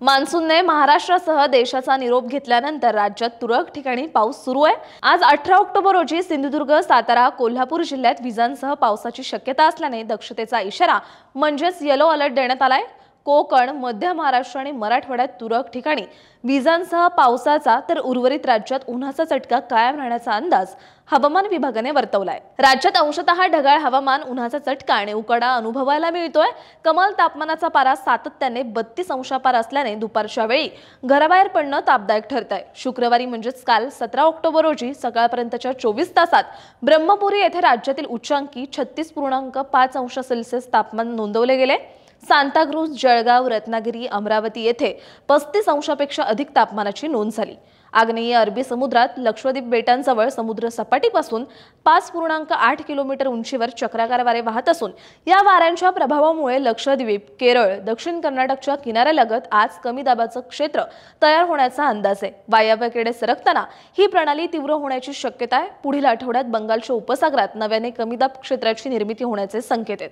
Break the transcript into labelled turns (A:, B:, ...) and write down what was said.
A: मान्सूनने महाराष्ट्रासह देशाचा निरोप घेतल्यानंतर राज्यात तुरळक ठिकाणी पाऊस सुरू आहे। आज 18 ऑक्टोबर रोजी सिंधुदुर्ग, सातारा, कोल्हापूर जिल्ह्यात विजांसह पावसाची शक्यता असल्याने दक्षतेचा इशारा म्हणजेच येलो अलर्ट देण्यात आलाय। कोकण, मध्य महाराष्ट्र आणि मराठवाड्यात तुरळक ठिकाणी विजांसह पावसाचा तर उर्वरित राज्यात उन्हाचा चटका कायम राहण्याचा अंदाज हवामान विभागाने वर्तवलाय। राज्यात अंशतः ढगाळ हवामान, उन्हाचा चटका आणि उकाडा अनुभवायला मिळतोय। कमाल तापमानाचा पारा सातत्याने 32 अंशापार असल्याने दुपारच्या वेळी घराबाहेर पडणं तापदायक ठरतंय। शुक्रवारी म्हणजेच काल 17 ऑक्टोबर रोजी सकाळपर्यंतच्या 24 तासात ब्रह्मपुरी येथे राज्यातील उच्चांकी 36.5 अंश सेल्सिअस तापमान नोंदवले गेले। सांताक्रूज, जळगाव, रत्नागिरी, अमरावती येथे 35 अंशापेक्षा अधिक तापमानाची नोंद झाली। आग्नेय अरबी समुद्रात लक्षद्वीप बेटांजवळ समुद्र सपाटीपासून 5.8 किलोमीटर उंचीवर चक्राकार वारे वाहत असून या वाऱ्यांच्या प्रभावामुळे लक्षद्वीप, केरळ, दक्षिण कर्नाटकच्या किनाऱ्यालगत आज कमी दाबाचं क्षेत्र तयार होण्याचा अंदाज आहे। वायव्येकडे सरकताना ही प्रणाली तीव्र होण्याची शक्यता आहे। पुढील आठवड्यात बंगालच्या उपसागरात नव्याने कमी दाब क्षेत्राची निर्मिती होण्याचे संकेत आहेत।